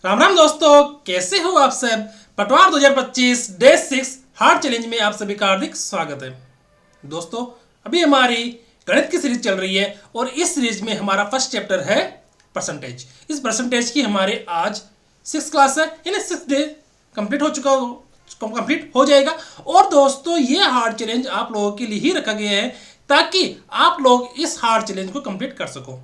राम राम दोस्तों, कैसे हो आप सब। पटवार 2025 डे 6 हार्ड चैलेंज में आप सभी का हार्दिक स्वागत है। दोस्तों, अभी हमारी गणित की सीरीज चल रही है और इस सीरीज में हमारा फर्स्ट चैप्टर है परसेंटेज। इस परसेंटेज की हमारे आज 6 क्लास है, यानी 6 डे कंप्लीट हो जाएगा। और दोस्तों, ये हार्ड चैलेंज आप लोगों के लिए ही रखा गया है ताकि आप लोग इस हार्ड चैलेंज को कंप्लीट कर सको।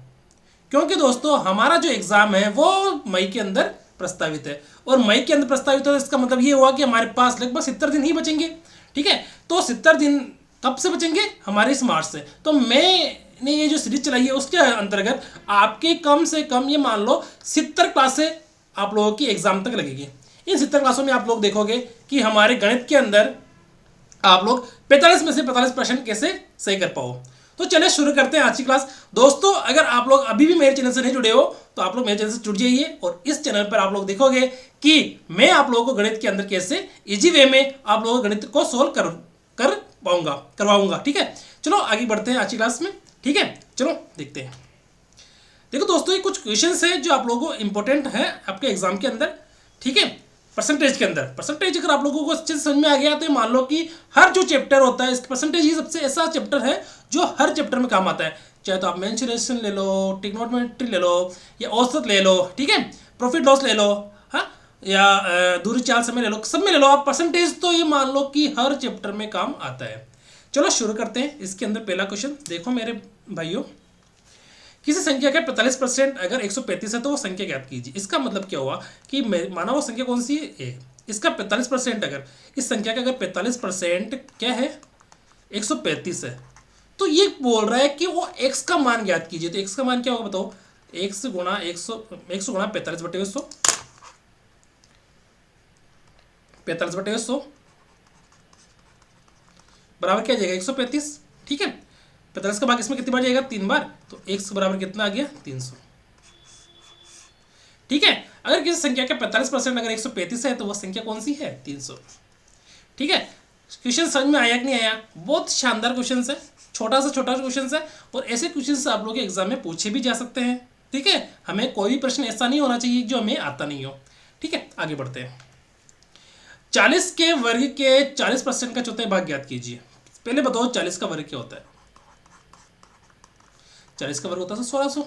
क्योंकि दोस्तों, हमारा जो एग्जाम है वो मई के अंदर प्रस्तावित है, और मई के अंदर प्रस्तावित है तो इसका मतलब ये हुआ कि हमारे पास लगभग 70 दिन ही बचेंगे। ठीक है, तो 70 दिन कब से बचेंगे? हमारे इस मार्च से। तो मैंने ये जो सीरीज चलाई है उसके अंतर्गत आपके कम से कम ये मान लो 70 क्लासें आप लोगों की एग्जाम तक लगेगी। इन 70 क्लासों में आप लोग देखोगे कि हमारे गणित के अंदर आप लोग 45 में से 45 प्रश्न कैसे सही कर पाओ। तो चलिए शुरू करते हैं आज की क्लास। दोस्तों, अगर आप लोग अभी भी मेरे चैनल से नहीं जुड़े हो तो आप लोग मेरे चैनल से जुड़ जाइए, और इस चैनल पर आप लोग देखोगे कि मैं आप लोगों को गणित के अंदर कैसे इजी वे में आप लोगों को गणित को सोल्व करवाऊंगा। ठीक है, चलो आगे बढ़ते हैं आज की क्लास में। ठीक है, चलो देखते हैं। देखो दोस्तों, ये कुछ क्वेश्चंस हैं जो आप लोगों को इंपॉर्टेंट है आपके एग्जाम के अंदर। ठीक है, परसेंटेज के अंदर परसेंटेज अगर आप लोगों को अच्छे से समझ में आ गया तो मान लो कि हर जो चैप्टर होता है, परसेंटेज ही सबसे ऐसा चैप्टर है जो हर चैप्टर में काम आता है। चाहे तो आप मेंसुरेशन ले लो, ट्रिग्नोमेट्री ले लो, या औसत ले लो, ठीक है, प्रॉफिट लॉस ले लो, हाँ, या दूरी चाल समय ले लो, सब में ले लो आप। परसेंटेज तो ये मान लो कि हर चैप्टर में काम आता है। चलो शुरू करते हैं। इसके अंदर पहला क्वेश्चन देखो मेरे भाइयों, किसी संख्या का 45% अगर 135 है तो वो संख्या ज्ञात कीजिए। इसका मतलब क्या हुआ कि माना वो संख्या कौन सी है? ए। इसका 45% अगर इस संख्या का अगर 45% क्या है? 135 है, तो ये बोल रहा है कि वो x का मान ज्ञात कीजिए। तो x का मान क्या होगा बताओ? x गुणा 100 गुणा 45/100, 45/100 बराबर क्या जाएगा? 135। ठीक है, 45 का भाग इसमें कितनी बार जाएगा? 3 बार। तो x बराबर कितना आ गया? 300। ठीक है, अगर किसी संख्या का 45% अगर 135 है तो वह संख्या कौन सी है? 300। ठीक है, क्वेश्चन समझ में आया कि नहीं आया? बहुत शानदार क्वेश्चन है, छोटा सा छोटा क्वेश्चन है, और ऐसे क्वेश्चन आप लोग के एग्जाम में पूछे भी जा सकते हैं। ठीक है, हमें कोई भी प्रश्न ऐसा नहीं होना चाहिए जो हमें आता नहीं हो। ठीक है, आगे बढ़ते हैं। 40 के वर्ग के 40% का चौथाई भाग ज्ञात कीजिए। पहले बताओ 40 का वर्ग क्या होता है? 40 का वर्ग होता है 1600।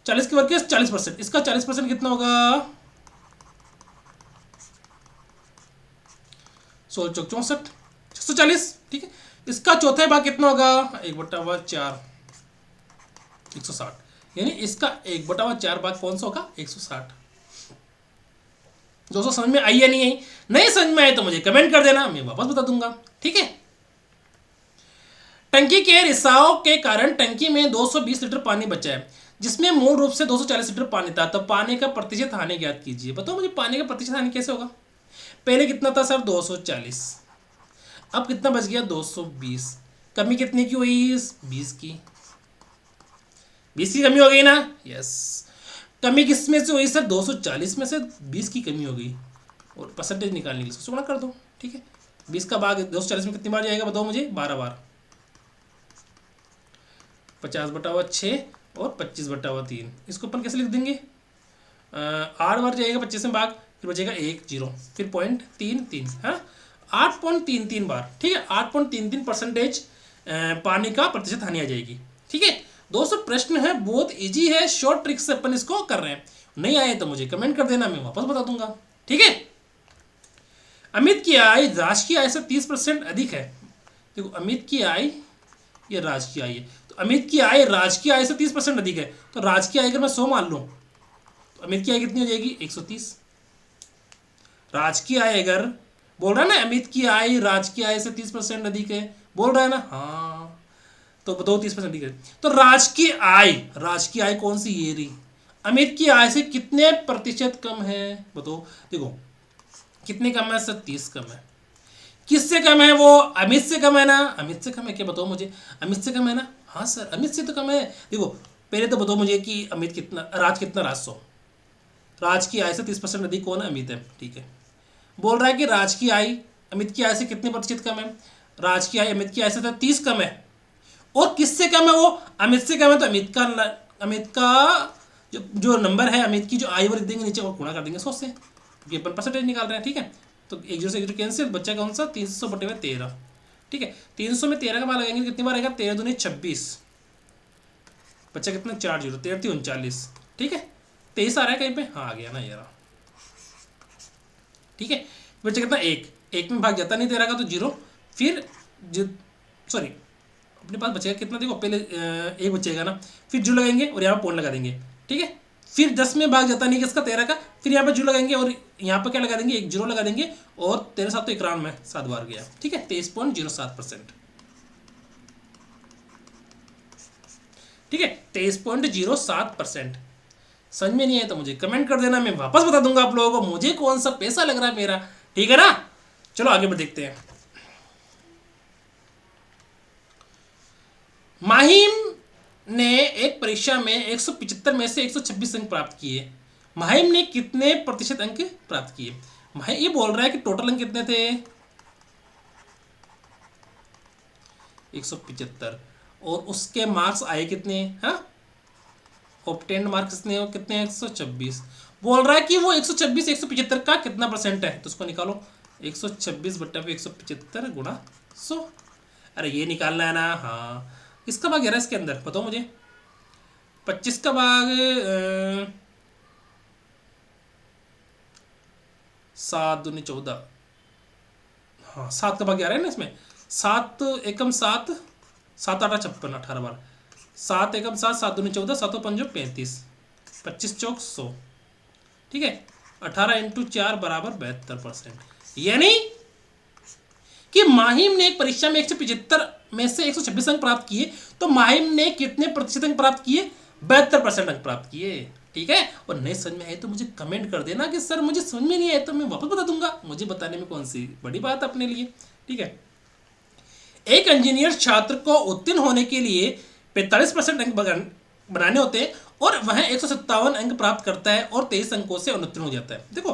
40 के वर्ग के 40%, इसका 40% कितना होगा? 16 चौक 64, 640। ठीक है, इसका चौथा भाग कितना होगा? 1/4, 160। यानी इसका 1/4 भाग कौन सा होगा? 160। दोस्तों, समझ में आई या नहीं आई? नहीं समझ में आए तो मुझे कमेंट कर देना, मैं वापस बता दूंगा। ठीक है, टंकी के रिसाव के कारण टंकी में 220 लीटर पानी बचा है, जिसमें मूल रूप से 240 लीटर पानी था। तो पानी का प्रतिशत हानि ज्ञात कीजिए। बताओ मुझे पानी का प्रतिशत हानि कैसे होगा? पहले कितना था सर? 240। अब कितना बच गया? 220। कमी कितने की हुई? 20 की। 20 की कमी हो गई ना? यस। कमी किस में से हुई सर? 240 में से 20 की कमी हो गई, और परसेंटेज निकालने के लिए इसको गुणा कर दो। ठीक है, 20 का भाग 240 में कितनी बार जाएगा बताओ मुझे? 12 बार। 50/6 और 25/3। इसको अपन कैसे लिख देंगे? 8 बार जाएगा 25 में भाग, फिर बचेगा 1 0, फिर 0.33, हाँ, 8.33 बार। ठीक है, 8.33% पानी का प्रतिशत हानि आ जाएगी। ठीक है दोस्तों, प्रश्न है बहुत इजी है, शॉर्ट ट्रिक से अपन इसको कर रहे हैं। नहीं आए तो मुझे कमेंट कर देना, मैं वापस बता दूंगा। ठीक है, अमित की आय राज की आय से 30% अधिक है। देखो, अमित की आय ये राज की आय है, तो अमित की आय राज की आय से 30% अधिक है। तो राज की आय अगर मैं 100 मान लूं तो अमित की आय कितनी हो जाएगी? 130। राज की आय अगर बोल रहा है ना, अमित की आय राज की आय से 30% अधिक है, बोल रहा है ना? हाँ, तो बताओ 30% अधिक है तो राज की आय कौन सी? ये रही। अमित की आय से कितने प्रतिशत कम है? बताओ। देखो, कितने कम है सर? 30 कम है। किससे कम है वो? अमित से कम है ना? अमित से कम है क्या? बताओ मुझे। अमित से कम है ना? हाँ सर, अमित से तो कम है। देखो, पहले तो बताओ मुझे कि अमित कितना, राज कितना? राज 100। राज की आय से 30% अधिक कौन है? अमित है। ठीक है, बोल रहा है कि राज की आय अमित की आय से कितने प्रतिशत कम है? राज की आय अमित की आय से 30 कम है। और किससे कम है वो? अमित से कम है। तो अमित का जो नंबर है अमित की, जो आई वो लिख देंगे नीचे और गुणा कर देंगे 100 से, क्योंकि अपन परसेंटेज निकाल रहे हैं। ठीक है, तो एक जीरो से एक जीरो कैंसिल, बच्चा कौन सा 300 बटे में 13। ठीक है, 300 में 13 का मान लगाएंगे कितनी बार आएगा, 13 दूनी 26, बच्चा कितना 4 जीरो, 13 थी 39। ठीक है, 23 आ रहा है कहीं पे, हाँ आ गया ना यार। ठीक है, बच्चा कितना एक में भाग जाता नहीं 13 का तो जीरो, फिर सॉरी अपने पास बचेगा कितना, देखो पहले एक बचेगा ना, फिर जीरो लगाएंगे और यहाँ पर पॉइंट लगा देंगे। ठीक है, फिर 10 में भाग जाता नहीं किसका 13 का, फिर यहाँ पर जीरो लगाएंगे और यहाँ पर क्या लगा देंगे, एक जीरो लगा देंगे और 13 7 तो 91 7 बार गया। ठीक है, 23.07%। ठीक है, 23.07%। समझ में नहीं है तो मुझे कमेंट कर देना, मैं वापस बता दूंगा आप लोगों को मुझे कौन सा पैसा लग रहा है मेरा। ठीक है ना, चलो आगे बढ़ देखते हैं। माहिम ने एक परीक्षा में 175 में से 126 अंक प्राप्त किए। माहिम ने कितने प्रतिशत अंक प्राप्त किए। माहिम ये बोल रहा है कि टोटल अंक कितने थे 175 और उसके मार्क्स आए कितने, हाँ ऑब्टेन्ड मार्क्स कितने 126। बोल रहा है कि वो 126 175 का कितना परसेंट है, तो उसको निकालो 126 बट्टा पे 175 गुणा 100। अरे ये निकालना है ना, हाँ किसका भाग 11 इसके अंदर बताओ मुझे, 25 का भाग 7 दूनी 14, हाँ 7 का भाग 11 है ना इसमें, 7 एकम 7 7 8 56 18 बार, 7 एकम 7 7 दूनी 14 7 पंजो 35, 25 चौक 100। ठीक है, 18 इंटू 4 बराबर 72%। यानी कि माहिम ने एक परीक्षा में 175 में से 126 अंक प्राप्त किए, तो माहिम ने कितने प्रतिशत अंक प्राप्त किए, 72% अंक प्राप्त किए। ठीक है, और नहीं समझ में आए तो मुझे कमेंट कर देना कि सर मुझे समझ में नहीं आया, तो मैं वापस बता दूंगा, मुझे बताने में कौन सी बड़ी बात है अपने लिए। ठीक है, एक इंजीनियर छात्र को उत्तीर्ण होने के लिए 45% अंक बनाने होते हैं और वह 157 अंक प्राप्त करता है और 23 अंकों से अनुत्तीर्ण हो जाता है। देखो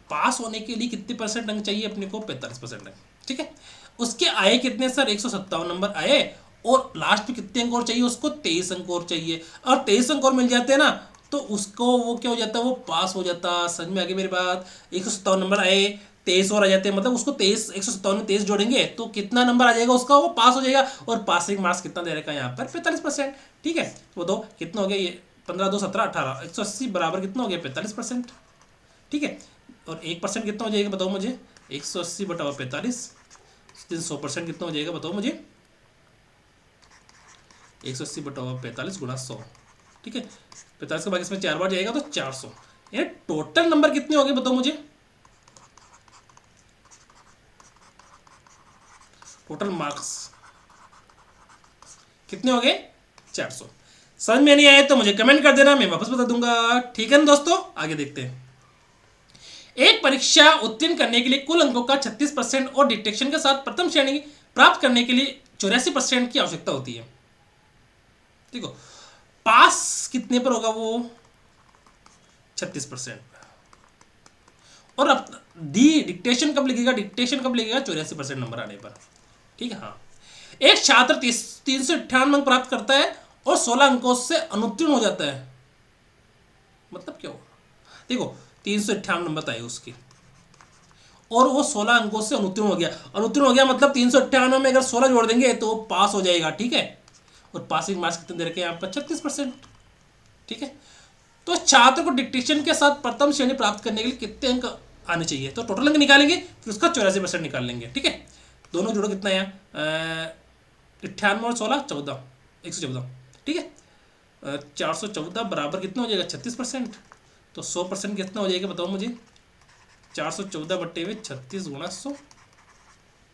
पास होने के लिए कितने परसेंट अंक चाहिए अपने को, 45% अंक। ठीक है, उसके आए कितने सर 157 नंबर आए और लास्ट में कितने अंक और चाहिए उसको, 23 अंक और चाहिए, और 23 अंक और मिल जाते हैं ना तो उसको वो क्या हो जाता है, वो पास हो जाता। समझ में आ गई मेरी बात, 157 नंबर आए 23 और आ जाते हैं, मतलब उसको 23 157 में 23 जोड़ेंगे तो कितना नंबर आ जाएगा उसका, वो पास हो जाएगा। और पासिंग मार्क्स कितना दे रखा है यहाँ पर 45%। ठीक है, वो दो कितना हो गया, ये 15 2 17 18 180 बराबर कितना हो गया 45%। ठीक है, और 1% कितना हो जाएगा बताओ मुझे, 180 बटा 45, 100% कितना हो जाएगा बताओ मुझे, 180 बटा 45 गुणा 100। ठीक है, 45 के बाद इसमें 4 बार जाएगा तो 400। यानी टोटल नंबर कितने हो गए बताओ मुझे, टोटल मार्क्स कितने हो गए 400। समझ में नहीं आए तो मुझे कमेंट कर देना, मैं वापस बता दूंगा। ठीक है ना दोस्तों, आगे देखते हैं। एक परीक्षा उत्तीर्ण करने के लिए कुल अंकों का 36% और डिटेक्शन के साथ प्रथम श्रेणी प्राप्त करने के लिए 84% की आवश्यकता होती है। देखो पास कितने पर होगा वो 36%, और अब डी डिक्टेशन कब लिखेगा, डिक्टेशन कब लिखेगा 84% नंबर आने पर। ठीक है, हाँ एक छात्र 398 अंक प्राप्त करता है और 16 अंकों से अनुत्तीर्ण हो जाता है, मतलब क्या होगा, देखो 398 नंबर आए उसके और वो 16 अंकों से अनुत्तीर्ण हो गया। अनुत्तीर्ण हो गया मतलब 398 में अगर 16 जोड़ देंगे तो वो पास हो जाएगा। ठीक है, और पासिंग मार्क्स कितने दे रखे हैं यहाँ पर 36%। ठीक है, तो छात्र को डिक्टेशन के साथ प्रथम श्रेणी प्राप्त करने के लिए कितने अंक आने चाहिए, तो टोटल अंक निकालेंगे फिर उसका 84% निकाल लेंगे। ठीक है, दोनों जोड़ो कितना है 98 और 16 14 114। ठीक है, 414 बराबर कितना हो जाएगा 36%, तो 100% कितना हो जाएगा बताओ मुझे, 414 बट्टे में 36 गुणा 100।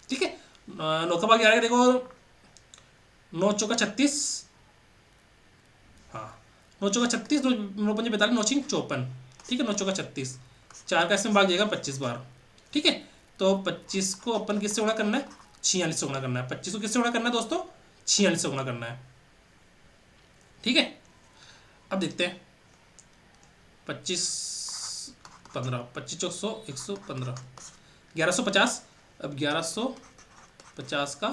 ठीक है, 9 का भाग 11 देखो 9 चौका 36, हाँ 9 चौका 36, 9 पंजे 42 9 छिंग 54। ठीक है, 9 चौका 36, 4 का इसमें भाग जाएगा 25 बार। ठीक है, तो 25 को अपन किससे गुणा करना है 46 से गुणा करना है। 25 को किससे गुणा करना है दोस्तों 46 से गुणा करना है। ठीक है, अब देखते हैं 25 15 25 चौक 100 115 1150। अब 1150 का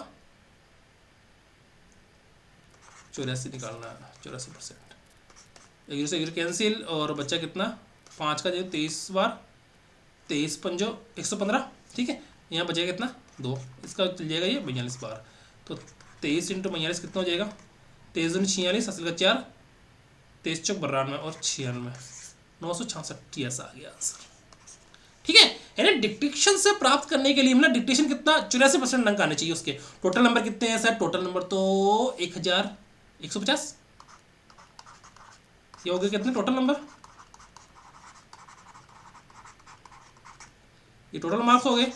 84 निकालना है, 84%। जीरो से जीरो कैंसिल, और बच्चा कितना 5 का जो 23 बार 23 पंजो 115, ठीक है। यहाँ बचेगा कितना 2, इसका चल जाएगा ये 42 बार। तो 23 इंटू 42 कितना हो जाएगा 23 दूनी 46, असल का 4, 23 चौक 92 और 96, 966 ऐसा आ गया आंसर, ठीक है। यानी डिक्टेशन से प्राप्त करने के लिए ना डिक्टेशन कितना 84% अंक आने चाहिए उसके। टोटल नंबर कितने हैं सर, टोटल नंबर तो 1150, ये हो गए कितने टोटल नंबर, ये टोटल मार्क्स हो गए,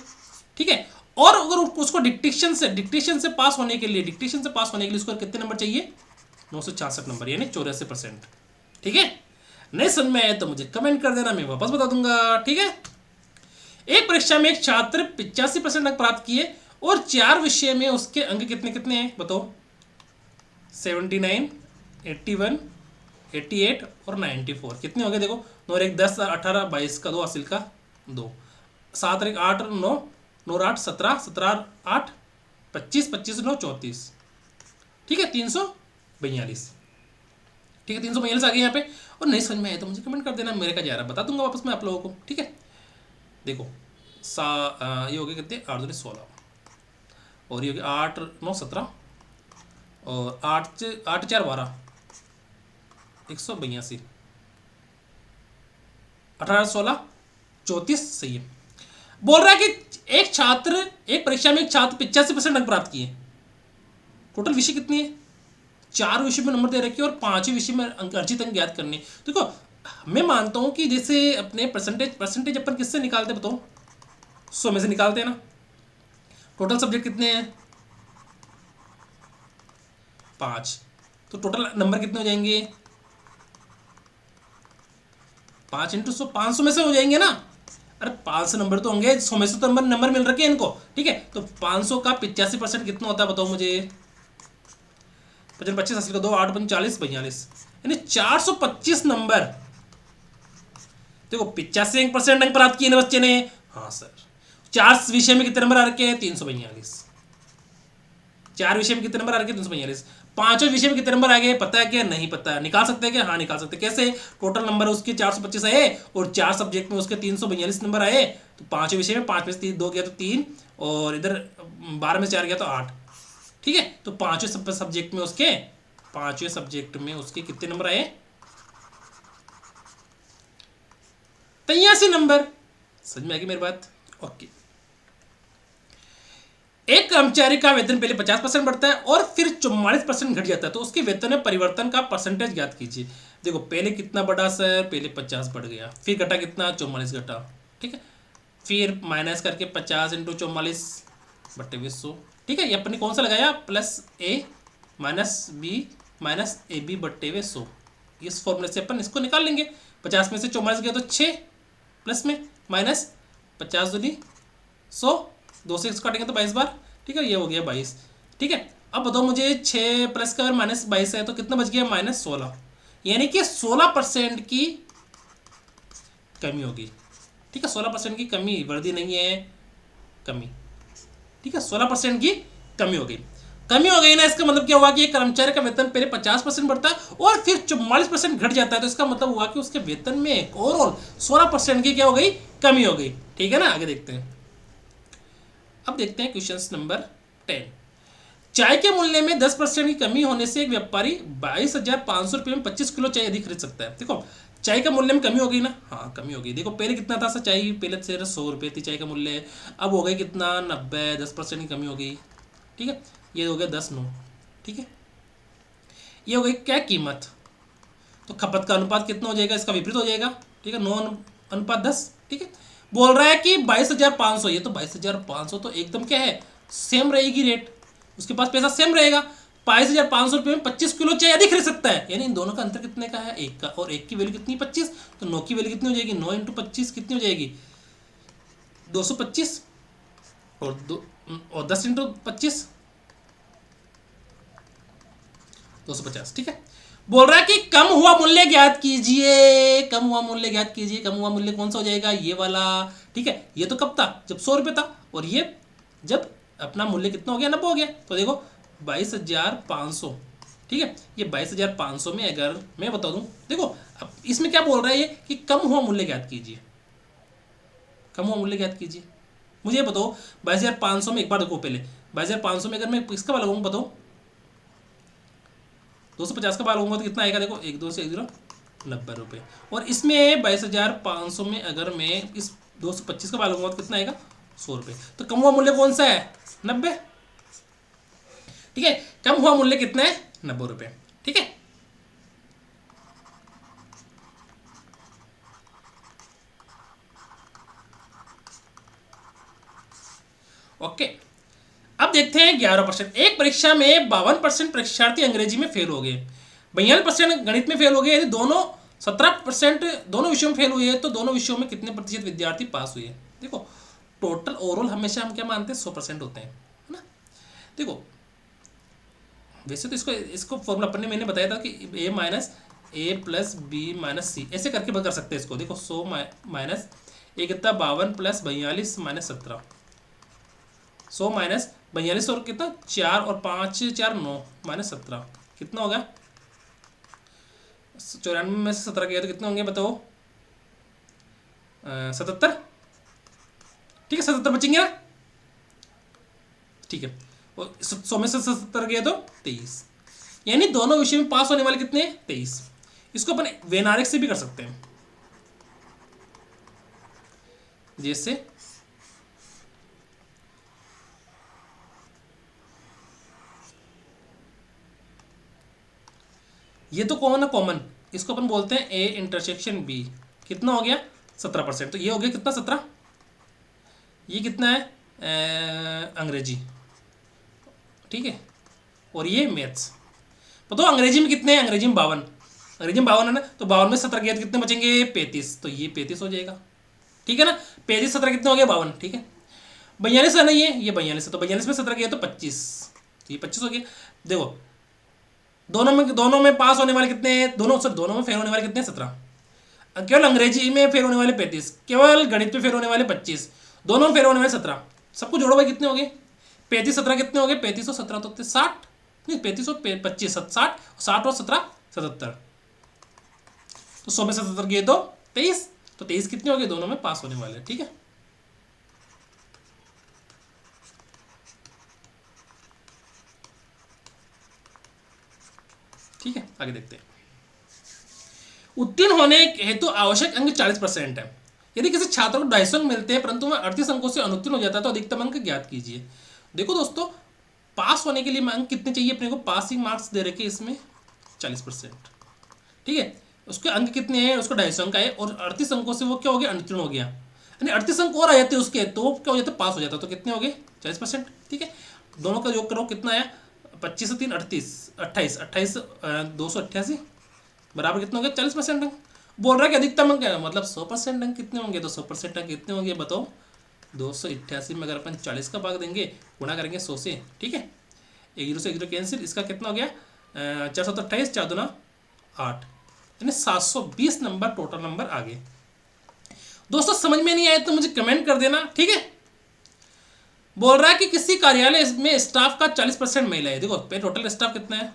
ठीक है। और अगर उसको डिक्टेशन से पास होने के लिए उसको कितने नंबर चाहिए 966 नंबर, यानी 84%, ठीक है। नहीं समझ में आए तो मुझे कमेंट कर देना, मैं वापस बता दूंगा, ठीक है। एक परीक्षा में एक छात्र 85% अंक प्राप्त किए और 4 विषय में उसके अंक कितने कितने हैं बताओ, 79, 81, 88 और 94, कितने हो गए देखो, 9 और 1 10, 18, 22 का 2, हासिल का 2, 7 और 1 8 और 9, 9 और 8 17, 17 और 8 25, 25 और 9 34, ठीक है 342, ठीक है 342 आ गए यहाँ पे। और नहीं समझ में आया तो मुझे कमेंट कर देना, मेरे का जा रहा बता दूंगा वापस मैं आप लोगों को, ठीक है। देखो ये हो गए कितने 8 दूनी 16, और ये हो गया 8 9 17, और 8 4 12, 182, 18 16 34, सही है। बोल रहा है कि एक परीक्षा में एक छात्र 85% अंक प्राप्त किए, टोटल विषय कितनी है 4 विषय में नंबर दे रखे और 5वें विषय में अर्जित अंक ज्ञात करने। देखो मैं मानता हूं कि जैसे अपने परसेंटेज अपन किससे निकालते बताओ, 100 में से निकालते हैं ना। टोटल सब्जेक्ट कितने हैं 5, तो टोटल नंबर कितने हो जाएंगे 5 इंटू 100, 500 में से हो जाएंगे ना। अरे 500 नंबर तो होंगे, 100 में से तो नंबर मिल रखे हैं इनको, ठीक है। तो 500 का 85% कितना होता है बताओ मुझे, 25 80 का 2 8 40 42, यानी 425 नंबर। देखो 85% अंक प्राप्त किए ना बच्चे ने, हाँ सर। 4 विषय में कितने नंबर आ रखे हैं 342, 4 विषय में कितने नंबर आ रखे हैं 342, 5वें विषय में कितने नंबर आ गए पता है क्या, नहीं पता, निकाल सकते हैं क्या, हाँ निकाल सकते हैं। कैसे, टोटल नंबर उसके 425 आए और 4 सब्जेक्ट में उसके 342 नंबर आए, तो 5वें विषय में 5 में से 2 गया तो 3, और इधर 12 में 4 गया तो 8, ठीक है। तो 5वें सब्जेक्ट में उसके कितने नंबर आए 83 नंबर। समझ में आ गई मेरी बात, ओके। एक कर्मचारी का वेतन पहले 50% बढ़ता है और फिर 44% घट जाता है, तो उसके वेतन में परिवर्तन का परसेंटेज ज्ञात कीजिए। देखो पहले कितना बढ़ा सर, पहले 50 बढ़ गया, फिर घटा कितना 44 घटा, ठीक है। फिर माइनस करके 50 इंटू 44 बट्टे 100, ठीक है। ये अपने कौन सा लगाया, plus a minus b minus a b बट्टे 100, इस फॉर्मूले से अपन इसको निकाल लेंगे। 50 में से 44 गया तो 6, प्लस में माइनस 50 दूनी 100, 2 से काटेंगे तो 22 बार, ठीक है। ये हो गया 22, ठीक है। अब बताओ मुझे 6 प्लस का माइनस 22 है तो कितना बच गया -16, यानी कि 16% की कमी होगी, ठीक है। 16% की कमी, वृद्धि नहीं है कमी, ठीक है। 16% की कमी हो गई ना। इसका मतलब क्या हुआ कि एक कर्मचारी का वेतन पहले 50% बढ़ता है और फिर 44% घट जाता है, तो इसका मतलब हुआ कि उसके वेतन में ओवरऑल 16% की क्या हो गई, कमी हो गई, ठीक है ना। आगे देखते हैं, अब देखते हैं क्वेश्चन नंबर 10। चाय के मूल्य में 10% की कमी होने से एक व्यापारी 22,500 रुपये में 25 किलो चाय अधिक खरीद सकता है। देखो चाय का मूल्य में कमी हो गई ना, हाँ कमी हो गई। देखो पहले कितना था चाय, पहले से 100 रुपये थी चाय का मूल्य, अब हो गई कितना 90, 10% की कमी हो गई, ठीक है। ये हो गया 10/9, ठीक है। ये हो गई क्या कीमत, तो खपत का अनुपात कितना हो जाएगा, इसका विपरीत हो जाएगा, ठीक है। 9:10, ठीक है। बोल रहा है कि 22,500, ये तो 22,500 तो एकदम क्या है सेम रहेगी रेट, उसके पास पैसा सेम रहेगा। 22,500 रुपये में 25 किलो चाय अधिक खरीद सकता है, यानी इन दोनों का अंतर कितने का है, 1 का, और 1 की वैल्यू कितनी 25, तो 9 की वैल्यू कितनी हो जाएगी, 9 इंटू 25 कितनी हो जाएगी 225, और 10 इंटू 25 250, ठीक है। बोल रहा है कि कम हुआ मूल्य ज्ञात कीजिए, कम हुआ मूल्य कौन सा हो जाएगा, ये वाला, ठीक है। ये तो कब था, जब 100 रुपये था, और ये जब अपना मूल्य कितना हो गया 90 हो गया। तो देखो 22,500, ठीक है। ये 22,500 में अगर मैं बता दूं, देखो अब इसमें क्या बोल रहा है ये कि कम हुआ मूल्य ज्ञात कीजिए, कम हुआ मूल्य ज्ञात कीजिए। मुझे ये बताओ 22,500 में, एक बार देखो पहले 22,500 में अगर मैं इसका वाला लगाऊंगा, बताओ 250 का बाल होगा तो कितना आएगा, देखो 1 2 से 1 0 90 रुपये। और इसमें 22,500 में अगर मैं इस 225 का बाल होगा तो कितना आएगा 100 रुपये। तो कम हुआ मूल्य कौन सा है 90, ठीक है। कम हुआ मूल्य कितना है 90 रुपये, ठीक है। ओके, अब देखते हैं 11%। एक परीक्षा में 52% परीक्षार्थी अंग्रेजी में फेल हो गए, 42% गणित में फेल हो गए। यदि दोनों 17% दोनों विषयों में फेल हुए तो दोनों विषयों में कितने प्रतिशत विद्यार्थी पास हुए। देखो टोटल ओवरऑल हमेशा हम क्या मानते हैं 100% होते हैं, है ना। देखो वैसे तो इसको फॉर्मूला अपन ने मैंने बताया था कि a minus a plus b minus c ऐसे करके कर सकते हैं इसको। देखो 100 माइनस ए कितना 52 प्लस 42 माइनस 17, 100 माइनस 42 और कितना 4 और 5 4 9 माइनस 17 कितना होगा 94 में से 17 गया तो कितने होंगे बताओ 77, ठीक है 77 बचेंगे ना, ठीक है। और 100 में से 77 गया तो 23, यानी दोनों विषय में पास होने वाले कितने 23। इसको अपन वेन आरेख से भी कर सकते हैं, जैसे ये तो कॉमन है, कॉमन इसको अपन बोलते हैं ए इंटरसेक्शन बी, कितना हो गया 17%। तो ये हो गया कितना 17, ये कितना है अंग्रेजी, ठीक है। और ये मैथ्स। बताओ अंग्रेजी में कितने हैं, अंग्रेजी में 52, अंग्रेजी में 52 है ना, तो 52 में 17 गया तो कितने बचेंगे 35, तो ये 35 हो जाएगा, ठीक है ना। 35 17 कितने हो गया 52, ठीक है। 42 है ना, ये 42 है, तो 42 में 17 गया तो 25, तो ये 25 हो गया। देखो दोनों में पास होने वाले कितने हैं, दोनों में फेल होने वाले कितने हैं 17, केवल अंग्रेजी में फेल होने वाले 35, केवल गणित में फेल होने वाले 25, दोनों में फेल होने वाले 17। सबको जोड़ो भाई कितने हो गए 35 17 कितने हो गए 35 और 17 तो 60, नहीं 35 और 25 60, 60 और 17 77, तो 100 में 77 गए तो 23, तो 23 कितने हो गए दोनों में पास होने वाले, ठीक है। ठीक है आगे देखते हैं। उत्तीर्ण होने हेतु आवश्यक अंक 40% है। यदि किसी छात्र को 250 अंक मिलते हैं परंतु वह 38 अंकों से अनुत्तीर्ण हो जाता है तो अधिकतम अंक ज्ञात कीजिए। देखो दोस्तों पास होने के लिए अंक कितने चाहिए अपने को, पासिंग मार्क्स दे रखे इसमें 40%, ठीक है। उसके अंक कितने हैं, उसको 250 अंक आए और 38 अंकों से वो क्या हो गया अनुत्तीर्ण हो गया, यानी 38 अंक और आ जाते हैं उसके तो क्या हो जाता है पास हो जाता है, तो कितने हो गए 40%, ठीक है। दोनों का योग करो कितना आया 25 से 3 38 28 28 288 बराबर कितना हो गया 40% अंक। बोल रहा है कि अधिकतम अंक है मतलब 100% अंक कितने होंगे, तो 100% अंक कितने होंगे बताओ 288 में अगर अपन 40 का भाग देंगे गुणा करेंगे 100 से, ठीक है। 1 0 से 1 0 कैंसिल, इसका कितना हो गया 428 4 दूना 8, यानी 720 नंबर टोटल नंबर आ गए। दोस्तों समझ में नहीं आए तो मुझे कमेंट कर देना, ठीक है। बोल रहा है कि किसी कार्यालय में स्टाफ का 40% महिला है। देखो पे टोटल स्टाफ कितना है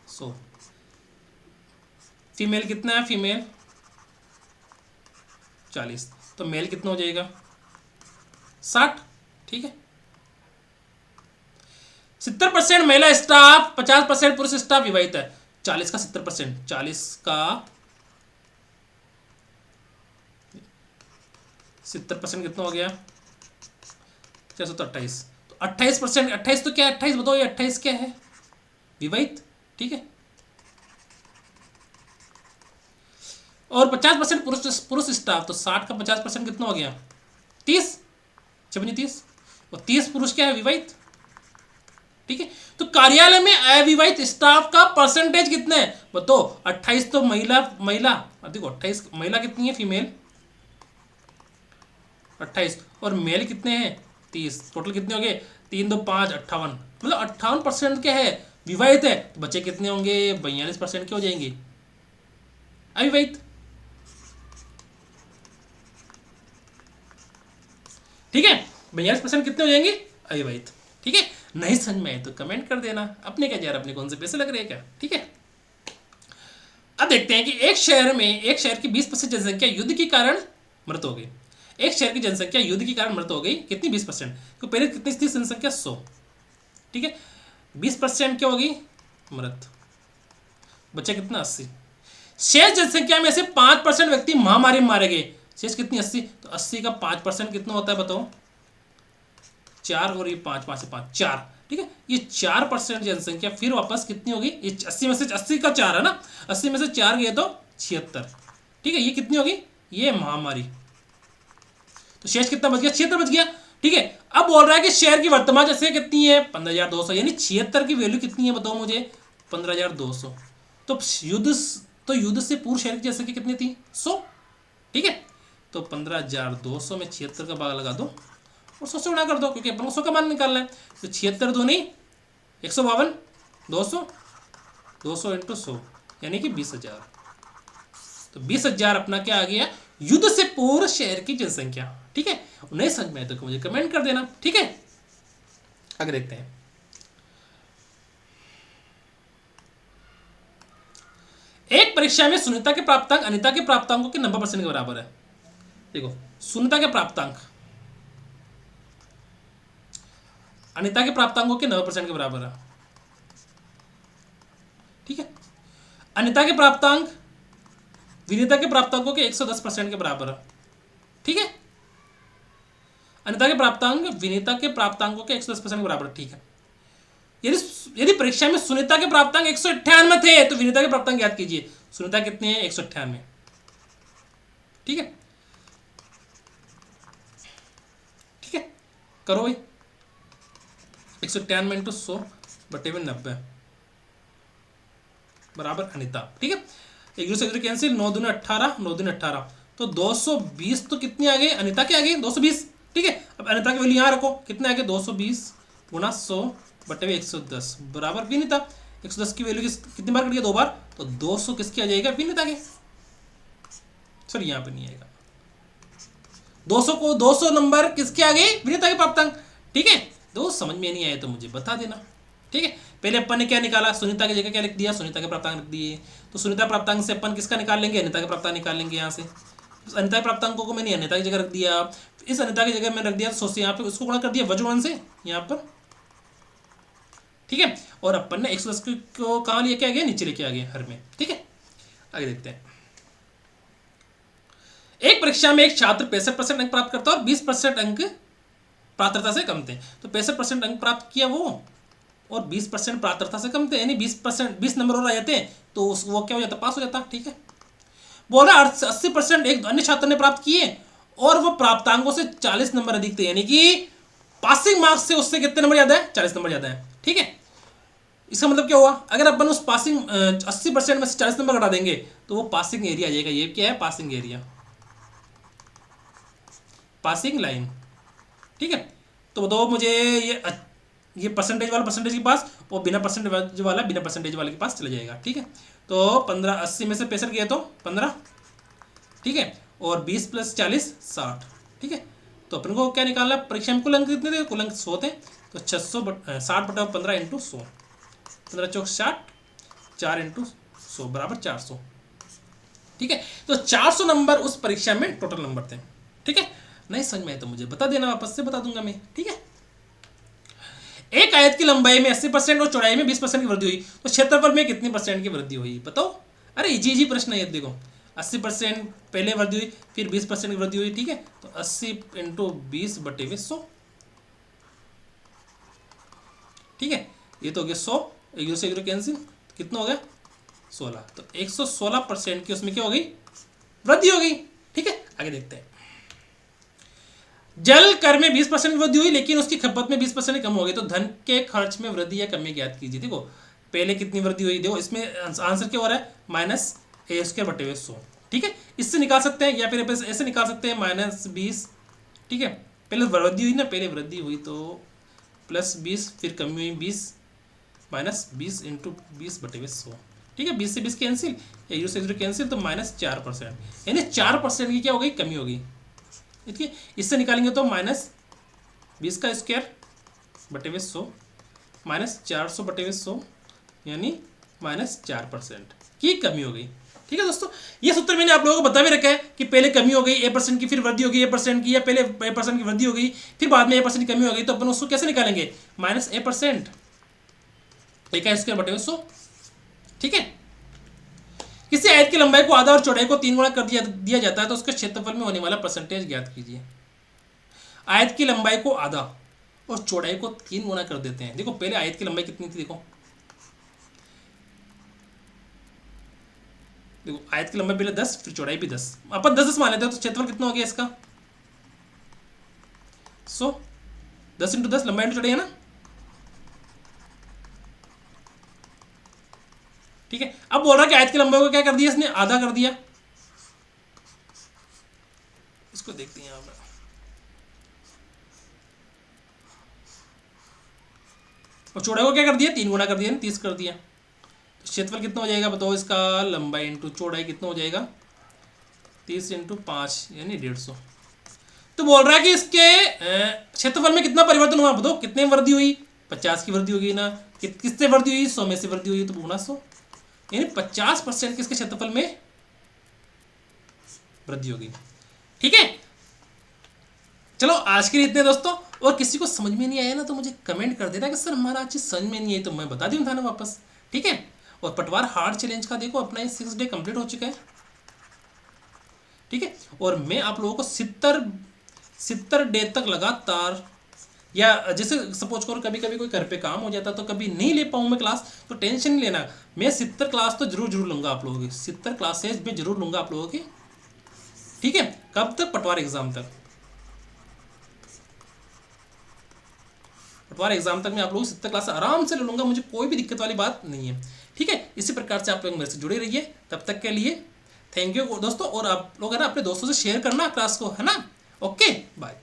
100, फीमेल कितना है फीमेल 40, तो मेल कितना हो जाएगा 60, ठीक है। 70% महिला स्टाफ 50% पुरुष स्टाफ विवाहित है। 40 का 70%, 40 का 70% कितना हो गया 428, तो 28%, 28 तो क्या है 28 बताओ, ये 28 क्या है विवाहित, ठीक है। और 50% पुरुष स्टाफ, तो 60 का 50% कितना हो गया 30, 30, और 30 पुरुष क्या है विवाहित, ठीक है। तो कार्यालय में अविवाहित स्टाफ का परसेंटेज कितना है बताओ 28, तो महिला देखो 28 महिला कितनी है फीमेल 28 और मेल कितने हैं 30, टोटल कितने हो गए 3 2 5 58, मतलब 58% क्या है विवाहित है, तो बच्चे कितने होंगे 42% के हो जाएंगे अविवाहित, ठीक है। 42% कितने हो जाएंगे अविवाहित, ठीक है। नहीं समझ में आए तो कमेंट कर देना। अपने क्या यार, अपने कौन से पैसे लग रहे हैं क्या, ठीक है। अब देखते हैं कि एक शहर की 20% जनसंख्या युद्ध के कारण मृत हो गई। एक शहर की जनसंख्या युद्ध के कारण मृत हो गई, कितनी? 20%। तो पहले कितनी थी जनसंख्या? 100, ठीक है। 20% क्या होगी? मृत। बचा कितना? 80। शेष जनसंख्या में से 5% व्यक्ति महामारी में मारे गए। शेष कितनी? 80। तो 80 का 5% कितना होता है बताओ? 4, और ये 5, 5 से 5, 4, ठीक है। ये 4% जनसंख्या फिर वापस कितनी होगी? ये 80 में से 80 का 4 है ना, 80 में से 4 गए तो 76, ठीक है। ये कितनी होगी? ये महामारी। तो शेष कितना बच गया? 76 बच गया, ठीक है। अब बोल रहा है कि शेयर की वर्तमान जनसंख्या कितनी है? 15,200, यानी 76 की वैल्यू कितनी है बताओ मुझे? 15,200। तो युद्ध से पूर्व शेयर की जनसंख्या कितनी थी? 100, ठीक है। तो 15,200 में 76 का भाग लगा दो और 100 से गुणा कर दो, क्योंकि अपन को 100 का मान निकालना है। तो 76 दूनी 152, 200, 200 इंटू 100 यानी कि 20,000। तो 20,000 अपना क्या आ गया? युद्ध से पूर्व शहर की जनसंख्या, ठीक है। नहीं समझ में तो मुझे कमेंट कर देना, ठीक है। आगे देखते हैं। एक परीक्षा में सुनीता के प्राप्तांक अनिता के प्राप्तांकों के 90% के बराबर है। देखो, सुनीता के प्राप्तांक अनिता के प्राप्तांकों के 90% के बराबर है, ठीक है। अनिता के प्राप्तांक विनीता के प्राप्तांकों के 110% के बराबर है, ठीक है। अनिता के प्राप्तांक विनीता के प्राप्तांकों के 110% के बराबर, ठीक है। यदि परीक्षा में सुनीता के प्राप्तांक 198 थे तो विनीता के प्राप्तांक याद कीजिए। सुनीता कितने हैं? 198, ठीक है। ठीक है, करो भाई। 198 इंटू 100 बटे में 90 बराबर अनिता, ठीक है। एक दूसरे से कैंसिल, 9 दूनी 18, 9 दूनी 18, तो 220 तो कितनी आ गई? अनिता की आ गई 220, ठीक है। अब अनिता की वैल्यू यहाँ रखो, कितने आ गए? 220 गुणा 100 बटे में 110 बराबर विनीता। 110 की वैल्यू कितनी बार कट गया? 2 बार, तो 200 किसकी आ जाएगा? विनीता के। सॉरी, यहाँ पे नहीं आएगा। 200 नंबर किसके आ गए? विनीता के प्राप्तांक, ठीक है। दोस्त समझ में नहीं आए तो मुझे बता देना, ठीक है। पहले अपन ने क्या निकाला? सुनीता की जगह क्या लिख दिया? सुनीता के प्राप्तांक लिख दिए। तो सुनीता प्राप्तांक से अपन किसका निकाल लेंगे? अनिता के प्राप्तांक निकाल लेंगे यहाँ से। अनिता के प्राप्तांकों को मैंने अनिता की जगह रख दिया, इस अनिता की जगह मैंने रख दिया 100 से, यहाँ पे उसको गुणा कर दिया वज्रवन से यहाँ पर, ठीक है। और अपन ने 110 को कहाँ लेके आ गया? नीचे लेके आ गए हर में, ठीक है। आगे देखते हैं। एक परीक्षा में एक छात्र 65% अंक प्राप्त करता है और 20% अंक पात्रता से कम थे। तो 65% अंक प्राप्त किया वो, और 20% पात्रता से कम थे, यानी 20 नंबर और आ जाते हैं तो वो क्या हो जाता? पास हो जाता, ठीक है। बोल रहा 80% एक अन्य छात्र ने प्राप्त किए और वो प्राप्तांकों से 40 नंबर अधिक थे, यानी कि पासिंग मार्क्स से उससे कितने नंबर ज्यादा है? 40 नंबर ज्यादा है, ठीक है। इसका मतलब क्या हुआ? अगर अपन उस पासिंग 80% में से 40 नंबर घटा देंगे तो वो पासिंग एरिया आ जाएगा। ये क्या है? पासिंग एरिया, पासिंग लाइन, ठीक है। तो बताओ मुझे ये परसेंटेज वाला परसेंटेज के पास और बिना परसेंटेज वाला बिना परसेंटेज वाले के पास चला जाएगा, ठीक है। तो 15, 80 में से 65 गया तो 15, ठीक है। और 20 + 40 60, ठीक है। तो अपन को क्या निकालना? परीक्षा में कुल अंक कितने थे? कुल अंक 100 थे, तो 60 बटा 15 इंटू 100, 15 चौक 60, 4 इंटू 100 बराबर 400, ठीक है। तो 400 नंबर उस परीक्षा में टोटल नंबर थे, ठीक है। नहीं समझ में तो मुझे बता देना, वापस से बता दूंगा मैं, ठीक है। एक आयत की लंबाई में 80% और चौड़ाई में 20% की वृद्धि हुई तो क्षेत्रफल में कितनी % की वृद्धि हुई बताओ? अरे इजी प्रश्न है ये, देखो 80% पहले वृद्धि हुई, फिर 20% की वृद्धि हुई, ठीक है। तो 80 इंटू 20 बटे 100, ठीक है। ये तो हो गया 100, 1 से 0 कैंसिल, कितना हो गया? 16। तो 116% की उसमें क्या हो गई? वृद्धि हो गई, ठीक है। आगे देखते हैं। जल कर में 20% की वृद्धि हुई लेकिन उसकी खपत में 20% कम हो गई, तो धन के खर्च में वृद्धि या कमी ज्ञात कीजिए। देखो पहले कितनी वृद्धि हुई, देखो इसमें आंसर क्या हो रहा है? -a² बटे 100, ठीक है। इससे निकाल सकते हैं या फिर ऐसे निकाल सकते हैं -20, ठीक है। पहले वृद्धि हुई ना, पहले वृद्धि हुई तो +20, फिर कमी हुई 20, -20 इंटू 20 बटे 100, ठीक है। 20 से 20 कैंसिल, 0 से 0 कैंसिल, तो -4%, यानी 4% की क्या हो गई? कमी हो गई, ठीक है। इससे निकालेंगे तो -20² बटे 100 -400/100 यानी -4% की कमी हो गई। ठीक है दोस्तों, ये सूत्र मैंने आप लोगों को बता भी रखा है कि पहले कमी हो गई a% की, फिर वृद्धि हो गई a% की, या पहले a% की वृद्धि हो गई फिर बाद में a% की कमी हो गई, तो अपन उसको कैसे निकालेंगे, -a%, a²/100। ठीक है, किसी आयत की लंबाई को आधा और चौड़ाई को 3 गुना कर दिया जाता है तो उसके क्षेत्रफल में होने वाला परसेंटेज ज्ञात कीजिए। आयत की लंबाई को आधा और चौड़ाई को 3 गुना कर देते हैं। देखो पहले आयत की लंबाई कितनी थी, देखो आयत की लंबाई पहले 10, फिर चौड़ाई भी 10, अपन 10 मान लेते हैं तो क्षेत्रफल कितना हो गया इसका 100, 10 × 10 लंबाई इंटू चौड़ाई है ना। ठीक है, अब बोल रहा है कि आयत की लंबाई को क्या कर दिया इसने, आधा कर दिया। इसको देखते हैं यहाँ पर, और चौड़ाई को क्या कर दिया, 3 गुना कर दिया, 30 कर दिया। तो क्षेत्रफल कितना हो जाएगा बताओ इसका, लंबाई इंटू चौड़ाई कितना हो जाएगा, 30 × 5 यानी 150। तो बोल रहा है कि इसके क्षेत्रफल में कितना परिवर्तन हुआ बताओ, कितने वृद्धि हुई, 50 की वृद्धि होगी ना, किससे वृद्धि हुई, 100 में से वृद्धि हुई, तो गुना 100 यानी 50% किसके क्षेत्रफल में वृद्धि होगी। ठीक है, चलो आज के लिए इतने दोस्तों, और किसी को समझ में नहीं आया ना तो मुझे कमेंट कर देना कि सर हमारा आज चीज समझ में नहीं आई, तो मैं बता दूँ था ना वापस। ठीक है, और पटवार हार्ड चैलेंज का देखो अपना ये 6 डे कंप्लीट हो चुका है। ठीक है, और मैं आप लोगों को 70 डे तक लगातार, या जैसे सपोज करो कभी कभी कोई घर पे काम हो जाता तो कभी नहीं ले पाऊँ मैं क्लास, तो टेंशन नहीं लेना, मैं 70 क्लास तो जरूर लूँगा आप लोगों की, 70 क्लासेज मैं जरूर लूँगा आप लोगों की। ठीक है, कब तक, पटवार एग्जाम तक, पटवार एग्जाम तक मैं आप लोगों की 70 क्लास आराम से ले लूँगा, मुझे कोई भी दिक्कत वाली बात नहीं है। ठीक है, इसी प्रकार से आप लोग मेरे से जुड़े रहिए, तब तक के लिए थैंक यू दोस्तों, और आप लोग है ना अपने दोस्तों से शेयर करना क्लास को, है ना। Okay bye.